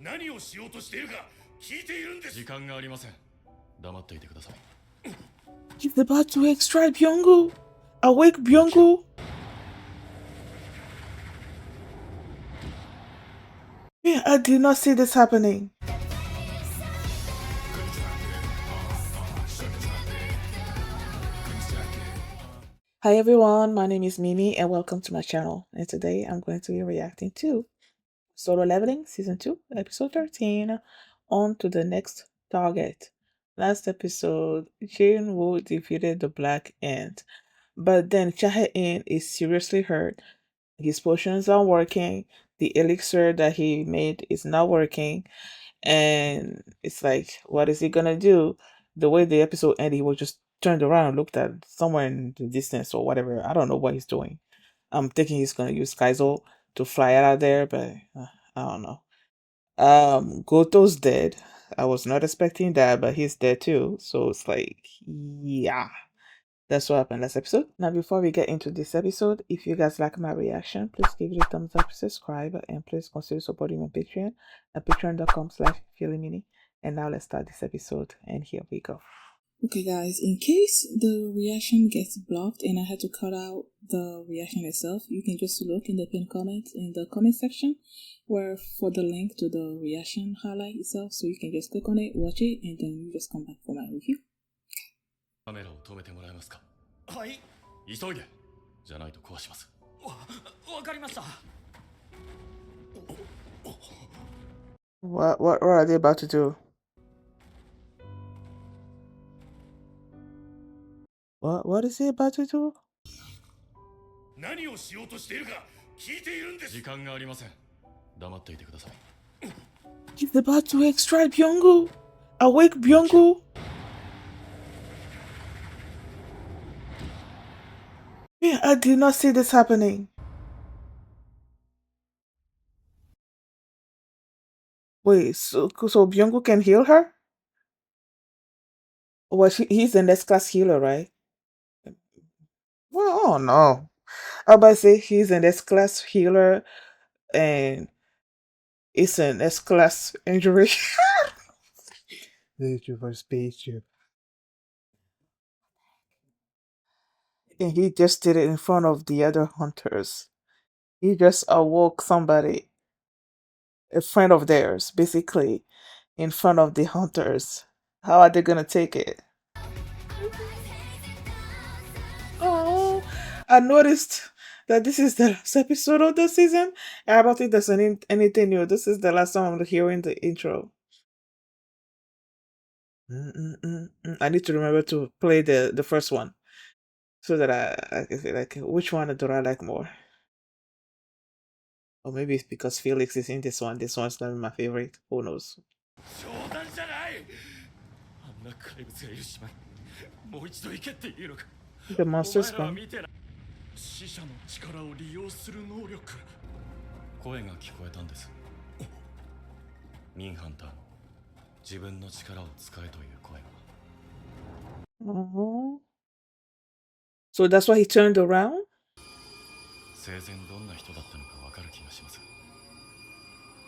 何をしようとしているか聞いているんです。時間がありません。黙っていてください。He's about to extract Byung-Gu. Awake Byung-Gu. Man, I did not see this happening. Hi everyone, my name is Mimi and welcome to my channel. And today I'm going to be reacting to Solo Leveling Season 2, Episode 13, On to the Next Target. Last episode, Jinwoo defeated the Black Ant, but then Cha Hae-In is seriously hurt. His potions aren't working, the elixir that he made is not working, and it's like, what is he gonna do? The way the episode ended, he was just turned around and looked at somewhere in the distance or whatever. I don't know what he's doing. I'm thinking he's gonna use Kaizo to fly out of there, but I don't know. Goto's dead. I was not expecting that, but he's dead too. So it's like, yeah. That's what happened last episode. Now, before we get into this episode, if you guys like my reaction, please give it a thumbs up, subscribe, and please consider supporting my Patreon at patreon.com/feelingmini. And now let's start this episode, and here we go. Okay guys, in case the reaction gets blocked and I had to cut out the reaction itself, you can just look in the pinned comment in the comment section where for the link to the reaction highlight itself, so you can just click on it, watch it, and then you just come back for my review. カメラを止めてもらえますか。はい。急いで。じゃないと壊します。わかりました。What are they about to do? What is he about to do? 何をしようとしているか聞いているんです。時間がありません。黙っていてください。He's about to extract Byung-Gu. Awake Byung-Gu. Man, I did not see this happening. Wait, so Byung-Gu can heal her? Well, he's the next class healer, right? Well, oh no. I was about to say he's an S-class healer and it's an S-class injury. Spaceship or spaceship. And he just did it in front of the other hunters. He just awoke somebody, a friend of theirs, basically, in front of the hunters. How are they gonna take it? Oh, I noticed that this is the last episode of the season. I don't think there's anything new. This is the last time I'm hearing the intro. I need to remember to play the first one so that I can say like which one do I like more. Or maybe it's because Felix is in this one. This one's not my favorite. Who knows? The monsters one. 死者の力を利用する能力。声が聞こえたんです。ミンハンターの自分の力を使えという声が。So that's why he turned around? 生前どんな人だったのかわかる気がします。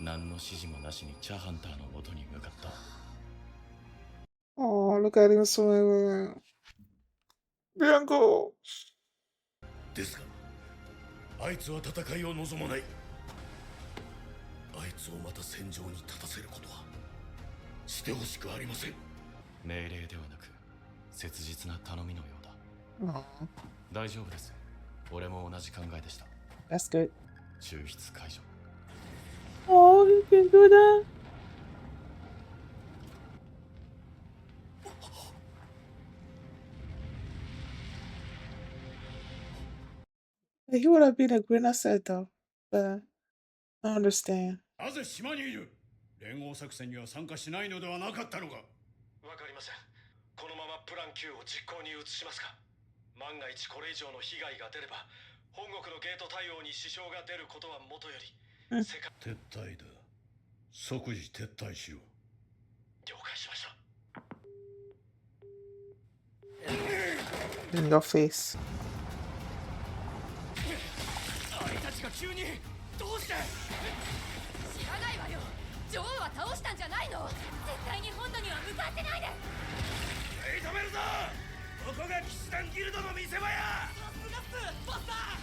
何の指示もなしにチャハンターの元に向かった。Oh, look at him swimming. Byung-Gu. ですが、あいつは戦いを望まない。あいつをまた戦場に立たせることはしてほしくありません。命令ではなく切実な頼みのようだ。大丈夫です。俺も同じ考えでした。That's good. 抽出解除。Oh, you can do that. He would have been a great asset though, but I understand. なぜ島にいる？連合作戦には参加しないのではなかったのか？わかりません。このままプラン Q を実行に移しますか？万が一これ以上の被害が出れば、本国のゲート対応に支障が出ることはもとより、撤退だ。即時撤退しろ。了解しました。In your face. あいたちが急にどうして？知らないわよ。女王は倒したんじゃないの？絶対に本土には向かってないで。止めるぞ。ここが騎士団ギルドの見せ場や。さすがっす、バスター。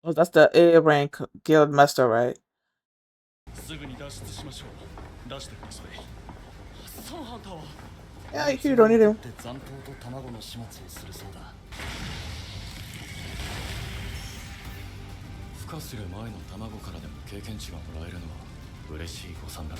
Oh, that's the A rank guild master, right? すぐに脱出しましょう。出してください。サンハンターは Yeah, you don't need him. 残党と卵の始末をするそうだ。孵化する前の卵からでも経験値がもらえるのは嬉しい誤算だ。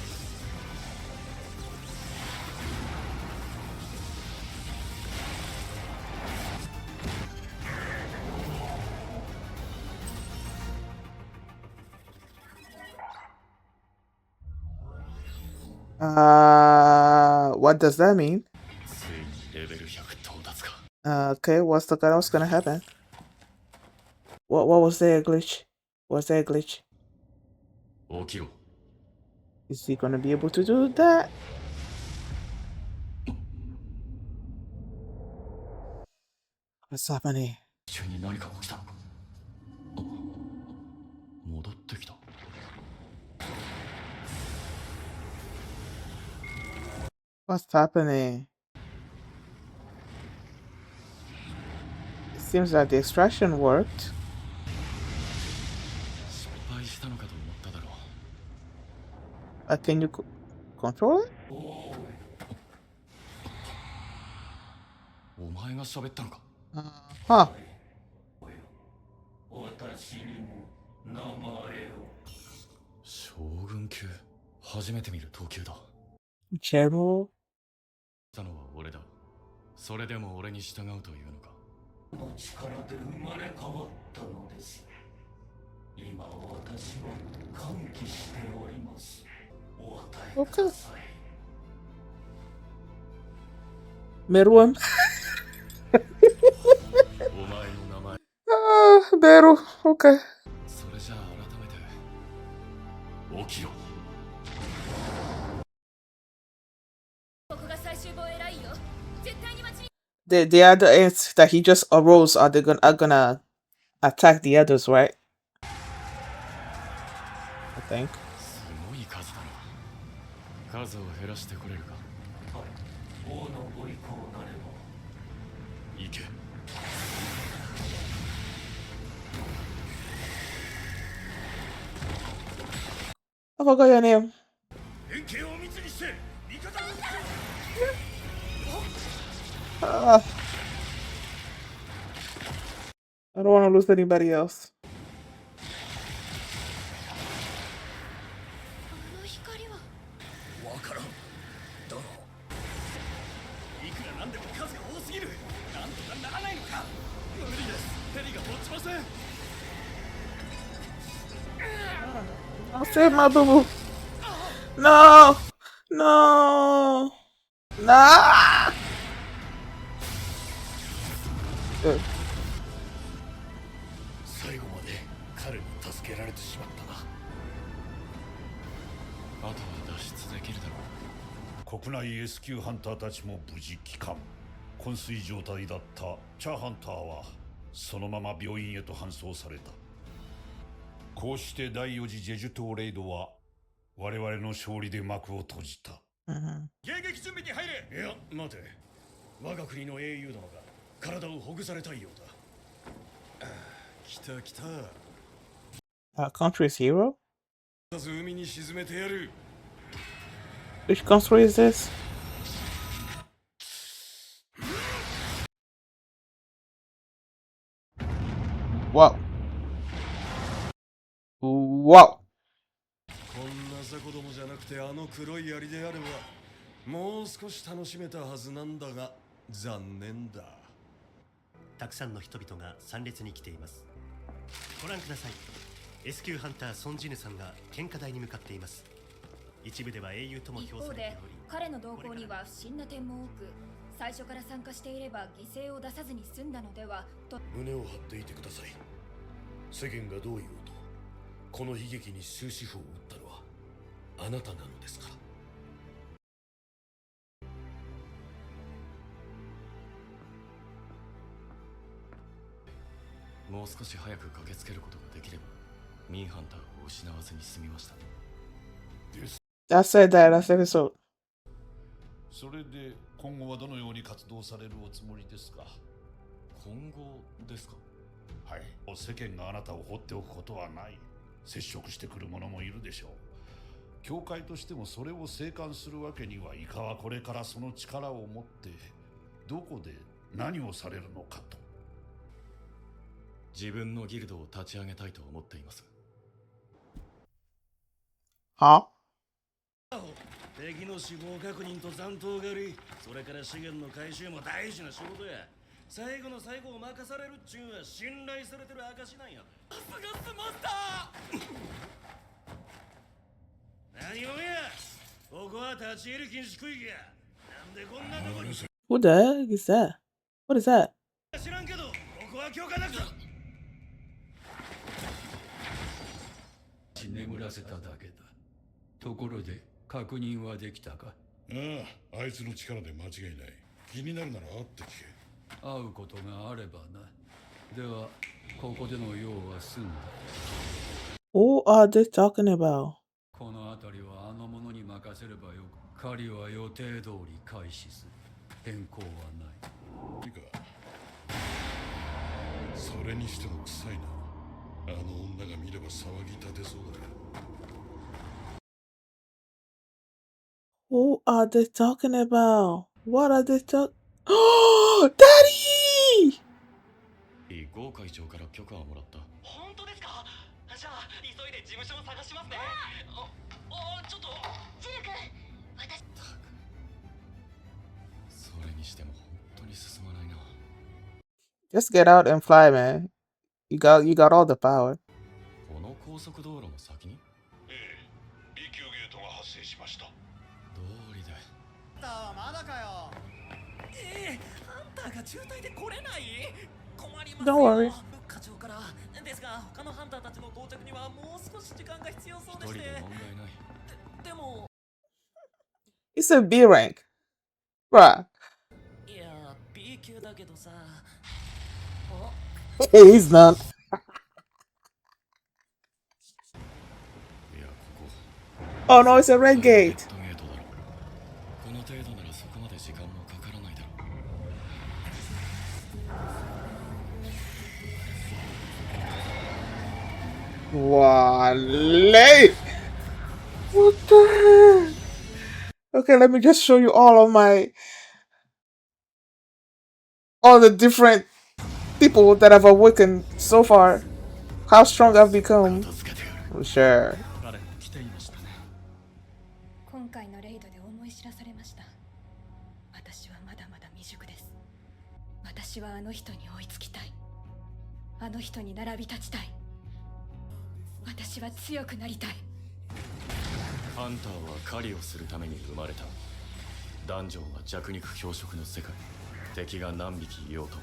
What does that mean? ついにレベル100到達か。Okay, what's gonna happen? What was there a glitch? Was there a glitch? 起きろ。 Is he gonna be able to do that? What's happening? 一緒に何か起きたのか。戻ってきた。What's happening? It seems like the extraction worked. 失敗したのかと思っただろう。 Can you control it? お前が喋ったのか。 Huh. 将軍級、初めて見る等級だ。 General? たのは俺だ。それでも俺に従うというのか。の力で生まれ変わったのです。今私は歓喜しております。お与えください。Meruem. お前の名前。Beru. Okay. それじゃあ改めて起きろ。 僕が最終防衛ラインよ。絶対に待ち。The other ants that he just arose are gonna attack the others, right? I think. すごい数だな。数を減らしてくれるか。はい。王のご意向なれば。行け。 I forgot your name. 連携を密にして味方を。 I don't want to lose anybody else. あの光は。わからん。だがいくらなんでも数が多すぎる。なんとかならないのか。無理です。ヘリが持ちません。 I'll save my boo boo. No! No! Nah! Good. 最後まで彼に助けられてしまったな。あとは脱出できるだろう。国内 S 級ハンターたちも無事帰還。昏睡状態だったチャーハンターはそのまま病院へと搬送された。こうして第4次ジェジュ島レイドは我々の勝利で幕を閉じた。迎撃準備に入れ。いや待て、我が国の英雄殿が体をほぐされたいようだ。来た来た。 Our country's hero? まず海に沈めてやる。 Which country is this? Wow. Wow. こんな雑魚どもじゃなくてあの黒い槍であればもう少し楽しめたはずなんだが残念だ。たくさんの人々が参列に来ています。ご覧ください。 S 級ハンターソンジヌさんが献花台に向かっています。一部では英雄とも評されており、一方で彼の動向には不審な点も多く、最初から参加していれば犠牲を出さずに済んだのではと。胸を張っていてください。世間がどう言おうとこの悲劇に終止符を打ったのはあなたなのですから。もう少し早く駆けつけることができればミンハンターを失わずに済みました。で I said that last episode. それで今後はどのように活動されるおつもりですか？今後ですか？はい。世間があなたを放っておくことはない。接触してくる者もいるでしょう。教会としてもそれを静観するわけにはいかはこれからその力を持ってどこで何をされるのかと。自分のギルドを立ち上げたいと思っています。Huh? 敵の死亡確認と残党狩り、それから資源の回収も大事な仕事や。最後の最後を任されるっちゅうんは信頼されてる証なんや。さすがスマスター。何をや、ここは立ち入り禁止区域や。なんでこんなとこに。 Who the heck is that? What is that? 知らんけど、ここは許可なくぞ。眠らせただけだ。ところで確認はできたか？ああ、あいつの力で間違いない。気になるなら会って聞け。会うことがあればな。ではここでの用は済んだ。 Who are they talking about? この辺りはあの者に任せればよく、狩りは予定通り開始する。変更はない。いいか。それにしても臭いな。あの女が見れば騒ぎ立てそうだ。 Who are they talking about? What are they talking? Oh, Daddy! ゴー会長から許可をもらった。本当ですか？じゃあ急いで事務所を探しますね。ちょっとジル君、私。それにしても本当に進まないな。 Just get out and fly, man. You got all the power. この高速道路の先に？ええ、B 級ゲートが発生しました。道理で。まだかよ。ハンターが渋滞で来れない？困ります Don't よ。 worry. 課長からですが、他のハンターたちの到着にはもう少し時間が必要そうで一人して。で問題ない。でも、 It's a B rank. Bruh. いや B 級だけどさ。 He's not. いや、ここ。 Oh no, it's a red レッ gate. ドゲートだろ。この程度ならそこまで時間もかからないだろう。 Wale! What the heck? Okay, let me just show you all the different people that I've awakened so far. How strong I've become. 片付けてやる。 For sure. 彼来ていましたね。今回のレイドで思い知らされました。私はまだまだ未熟です。私はあの人に追いつきたい。あの人に並び立ちたい。私は強くなりたい。ハンターは狩りをするために生まれた。ダンジョンは弱肉強食の世界。敵が何匹いようとも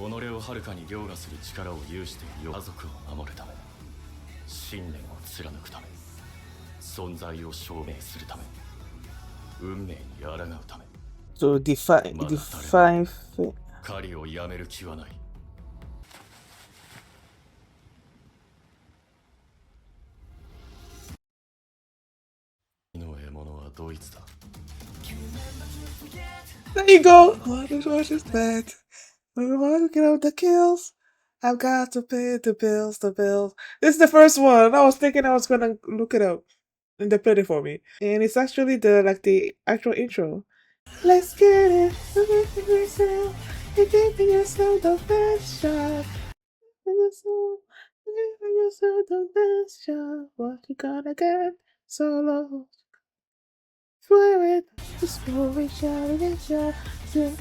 己をはるかに凌駕する力を有している家族を守るため、信念を貫くため、存在を証明するため、運命に抗うため。 So define fate. 狩りをやめる気はない。の獲物はドイツだ。 There you go. What is that? We want to get out the kills. I've got to pay the bills. This is the first one. I was thinking I was gonna look it up, and they played it for me. And it's actually the actual intro. Let's get it. You're giving yourself the best shot. You're giving yourself the best shot. What you gonna get? Solo. Swear it. Just go and shout it and shout. Get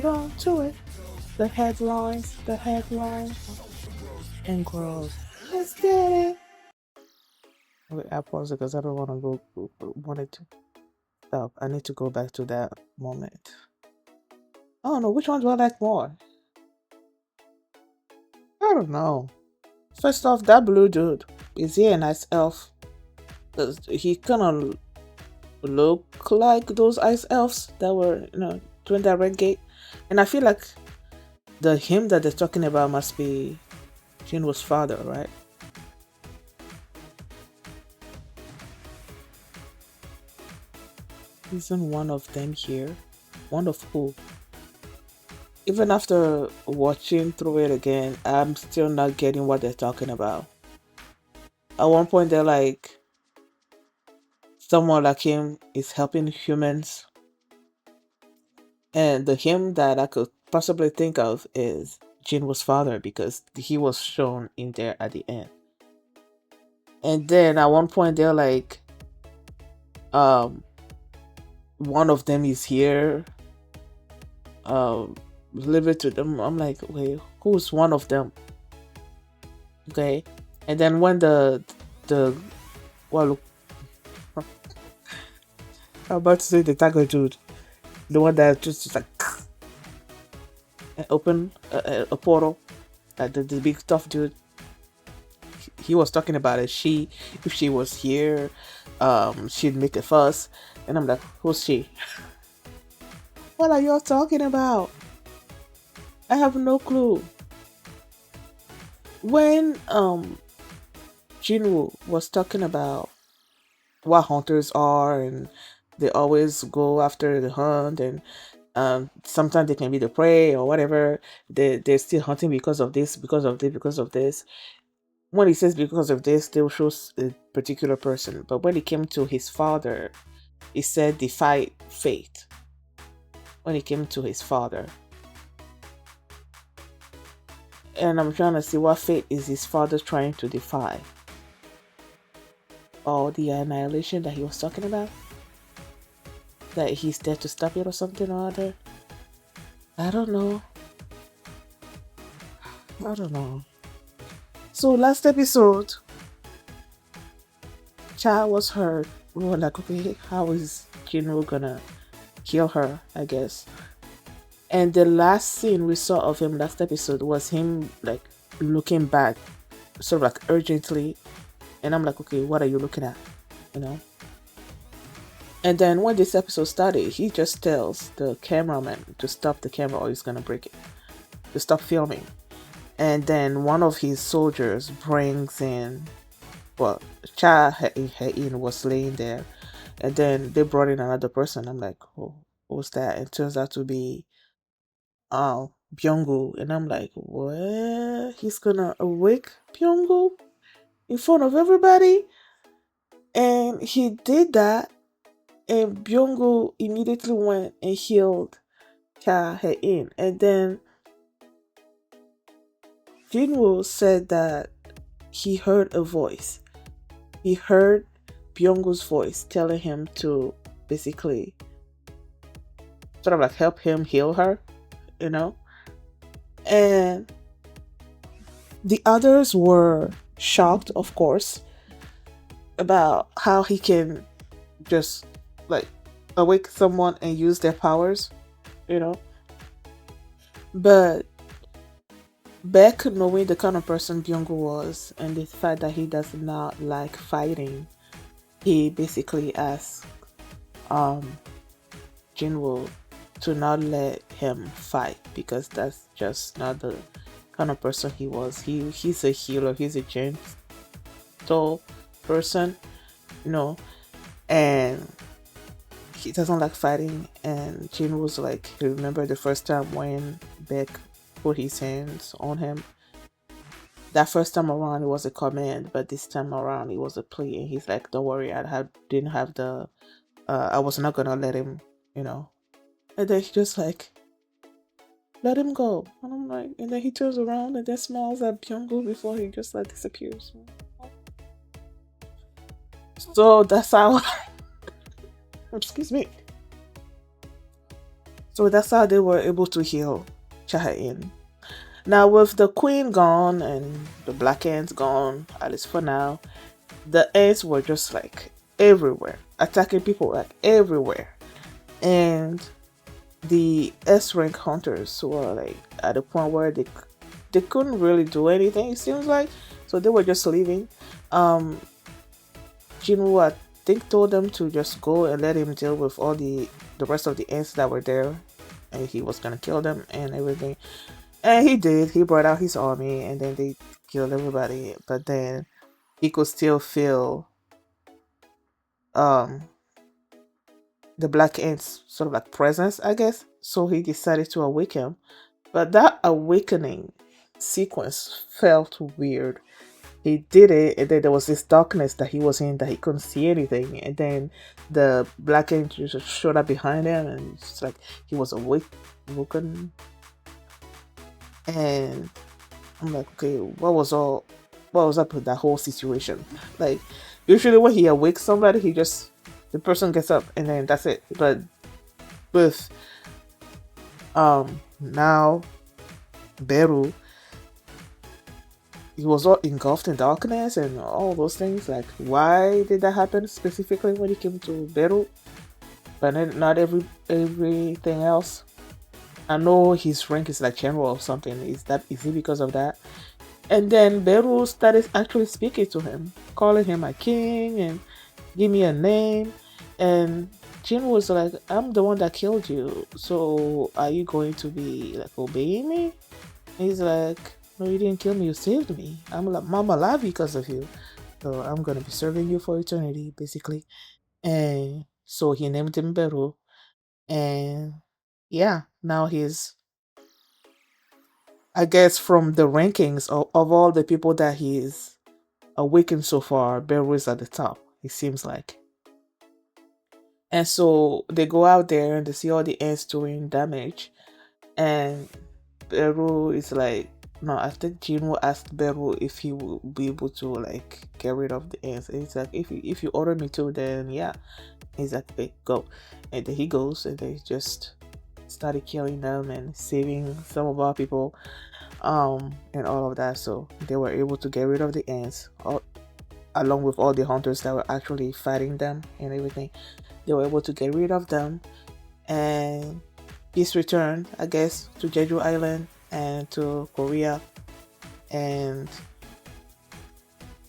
on to it. The headlines. And grows. Let's get it. Wait, I pause it because I don't want it to stop. I need to go back to that moment. I don't know, which one do I like more? I don't know. First off, that blue dude, is he a nice elf? Does he kind of look like those ice elves that were, during that red gate? And I feel like the him that they're talking about must be Jinwoo's father, right? Isn't one of them here? One of who? Even after watching through it again, I'm still not getting what they're talking about. At one point, they're like, someone like him is helping humans, and the him that I could possibly think of is Jinwoo's father because he was shown in there at the end. And then at one point, they're like, um, one of them is here, um, leave it to them. I'm like, wait, who's one of them? Okay. And then when the well, I'm about to say the tiger dude, the one that just like open a portal, the big tough dude. He was talking about it. If she was here, she'd make a fuss, and I'm like, who's she? What are y'all talking about? I have no clue. When Jinwoo was talking about what hunters are, and they always go after the hunt, and sometimes they can be the prey or whatever. They're still hunting because of this, because of this, because of this. When he says because of this, they will show a particular person. But when it came to his father, he said defy fate. When it came to his father, and I'm trying to see what fate is his father trying to defy, or the annihilation that he was talking about, that he's there to stop it or something or other. I don't know. So last episode, Cha was hurt. We were like, okay, how is Jinwoo gonna kill her, I guess. And the last scene we saw of him last episode was him like looking back, sort of like urgently. And I'm like, okay, what are you looking at? You know? And then when this episode started, he just tells the cameraman to stop the camera or he's gonna break it. To stop filming. And then one of his soldiers brings in, well, Cha Hae-In was laying there. And then they brought in another person. I'm like, oh, who's that? It turns out to be Byung-Gu. And I'm like, what? He's gonna awake Byung-Gu in front of everybody? And he did that. And Byung-Gu immediately went and healed Cha Hae-In. And then Jinwoo said that he heard a voice. He heard Byung-Gu's voice telling him to basically sort of like help him heal her, you know? And the others were shocked, of course, about how he can just like awake someone and use their powers, you know? But Beck, knowing the kind of person Byung-Gu was and the fact that he does not like fighting, he basically asked Jinwoo to not let him fight because that's just not the kind of person he was. He's a healer, he's a gentle person, you know, and he doesn't like fighting. And Jinwoo's like, remember the first time when Beck put his hands on him? That first time around it was a command, but this time around it was a plea. And he's like, don't worry, didn't have the I was not gonna let him, you know. And then he just like, let him go. And I'm like, and then he turns around and then smiles at Byung-Gu before he just like disappears. So that's how excuse me. So that's how they were able to heal Cha Hae-In. Now with the queen gone and the black ants gone, at least for now, the ants were just like everywhere, attacking people like everywhere. And the S-rank hunters were like at a point where they couldn't really do anything, it seems like. So they were just leaving. Jinwoo, I think, told them to just go and let him deal with all the rest of the ants that were there, and he was gonna kill them and everything. And he did. He brought out his army, and then they killed everybody. But then he could still feel the black ant's sort of like presence, I guess. So he decided to awaken him. But that awakening sequence felt weird. He did it, and then there was this darkness that he was in that he couldn't see anything. And then the black ant just showed up behind him, and it's like he was awoken. And I'm like, okay, what was up with that whole situation? Like, usually when he awakes somebody, the person gets up and then that's it. But with now Beru, he was all engulfed in darkness and all those things. Like, why did that happen specifically when he came to Beru, but then not everything else? I know his rank is like general or something. Is it because of that? And then Beru started actually speaking to him, calling him a king and give me a name. And Jin was like, I'm the one that killed you, so are you going to be like obeying me? And he's like, no, you didn't kill me, you saved me. I'm alive because of you. So I'm gonna be serving you for eternity, basically. And so he named him Beru. And yeah, now he's, I guess, from the rankings of all the people that he's awakened so far, Beru is at the top, it seems like. And so they go out there and they see all the ants doing damage. And Beru is like, no, I think Jinwoo asked Beru if he will be able to like get rid of the ants. And he's like, if you order me to, then yeah. He's like, okay, go. And then he goes and they just started killing them and saving some of our people, and all of that. So they were able to get rid of the ants, along with all the hunters that were actually fighting them and everything. They were able to get rid of them, and peace returned, I guess, to Jeju Island and to Korea.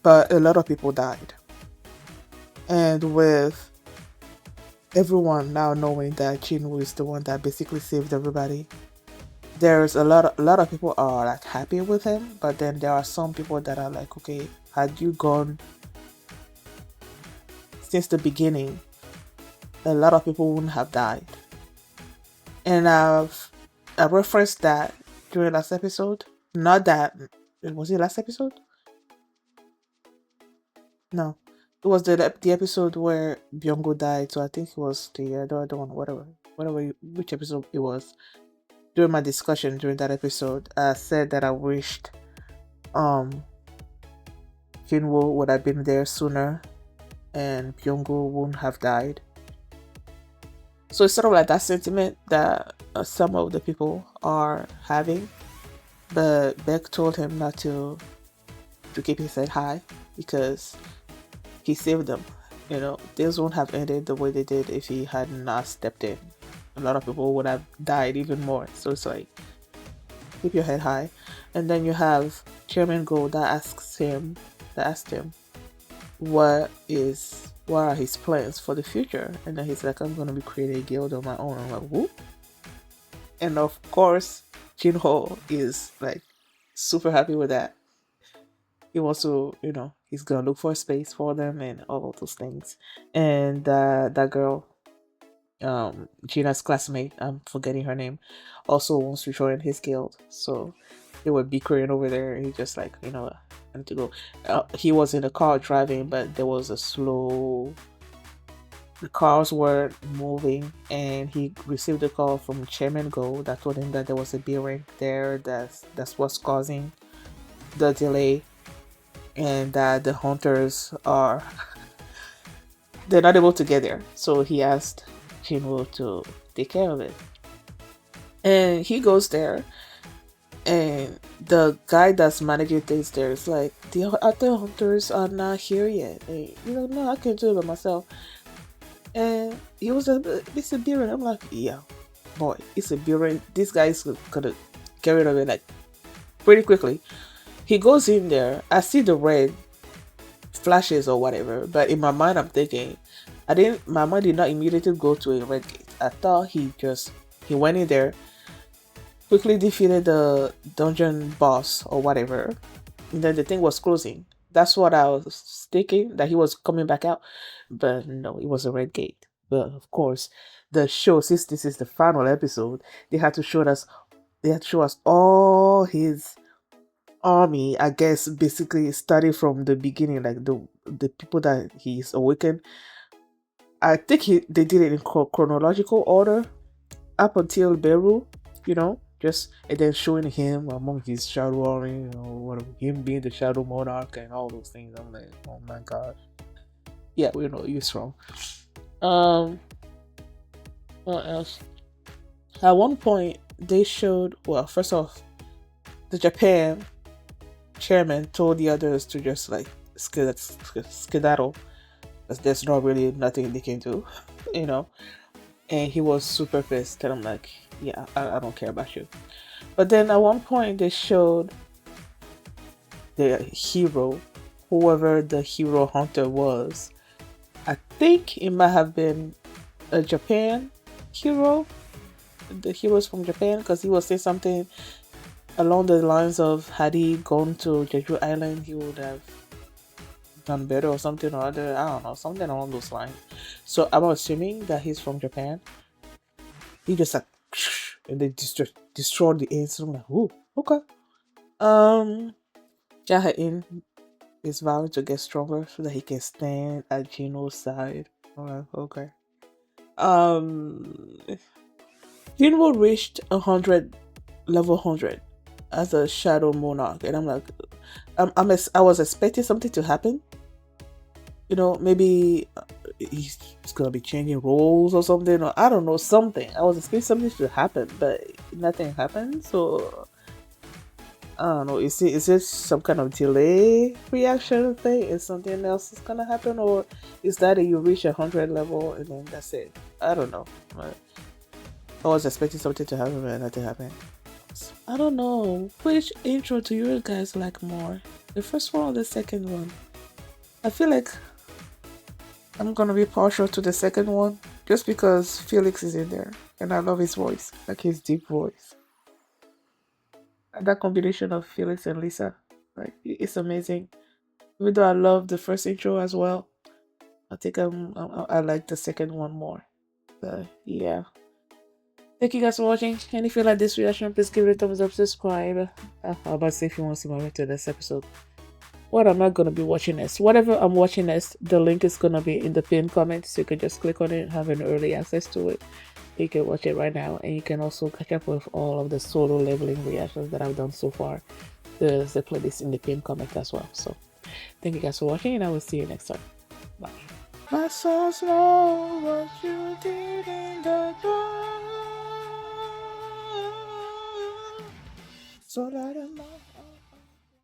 But a lot of people died. And with everyone now knowing that Jinwoo is the one that basically saved everybody, there's a lot of people are like happy with him, but then there are some people that are like, okay, had you gone since the beginning, a lot of people wouldn't have died. And I referenced that during last episode. Not that, was it last episode? No, it was the episode where Byung-Gu died. So I think it was the other one, which episode it was. During my discussion during that episode, I said that I wished Jinwoo would have been there sooner and Byung-Gu wouldn't have died. So it's sort of like that sentiment that some of the people are having. But Beck told him not to keep his head high because he saved them. You know, things won't have ended the way they did if he had not stepped in. A lot of people would have died even more. So it's like, keep your head high. And then you have Chairman Go that asked him, what are his plans for the future? And then he's like, I'm gonna be creating a guild on my own. I'm like, whoop. And of course, Jinho is like super happy with that. He wants to, he's gonna look for a space for them and all of those things. And that girl, Gina's classmate, I'm forgetting her name, also wants to join his guild. So they were bickering over there, and he just like, I need to go. He was in the car driving, but there was the cars were moving, and he received a call from Chairman Go that told him that there was a B-rank there. That's what's causing the delay, and that the hunters they're not able to get there. So he asked Jinwoo to take care of it, and he goes there, and the guy that's managing things there is like, the other hunters are not here yet. And, no, I can do it by myself. And he was it's a beer. I'm like, yeah, boy, it's a beer. This guy's gonna get rid of it like pretty quickly. He goes in there. I see the red flashes or whatever, but in my mind, I'm thinking, my mind did not immediately go to a red gate. I thought he went in there, quickly defeated the dungeon boss or whatever, and then the thing was closing. That's what I was thinking, that he was coming back out, but no, it was a red gate. But of course, the show, since this is the final episode, they had to show us all his army, I guess, basically starting from the beginning, like the people that he's awakened. I think they did it in chronological order up until Beru, just and then showing him among his shadow army, him being the shadow monarch and all those things. I'm like, oh my god. Yeah, we know you're strong. What else? At one point, they showed, well, first off, the Japan chairman told the others to just like skedaddle, because there's not really nothing they can do, and he was super pissed. And I'm like, yeah, I don't care about you. But then at one point, they showed the hero, whoever the hero hunter was. I think it might have been a Japan hero, the heroes from Japan, because he was saying something along the lines of, had he gone to Jeju Island, he would have done better or something or other. I don't know, something along those lines. So I'm assuming that he's from Japan. He just like, and they destroyed the ants. I'm like, ooh, okay. Cha Hae-In is vowing to get stronger so that he can stand at Jinwoo's side. I'm like, okay. Jinwoo reached level 100 as a shadow monarch, and I'm like, I was expecting something to happen. Maybe he's gonna be changing roles or something, or I don't know, something. I was expecting something to happen, but nothing happened. So I don't know. Is it some kind of delay reaction thing? Is something else is gonna happen, or is that you reach 100 level and then that's it? I don't know. I was expecting something to happen, but nothing happened. I don't know. Which intro do you guys like more? The first one or the second one? I feel like I'm gonna be partial to the second one, just because Felix is in there and I love his voice, like his deep voice. And that combination of Felix and Lisa, like, it's amazing. Even though I love the first intro as well, I think I like the second one more. But yeah. Thank you guys for watching. And if you like this reaction, please give it a thumbs up, subscribe. I'm about to say, if you want to see my to this episode. What am I going to be watching next? Whatever I'm watching next, the link is going to be in the pinned comment. So you can just click on it, have an early access to it. You can watch it right now. And you can also catch up with all of the solo leveling reactions that I've done so far. There's a playlist in the pinned comment as well. So thank you guys for watching, and I will see you next time. Bye. My soul's know what you did in the dark. So that I'm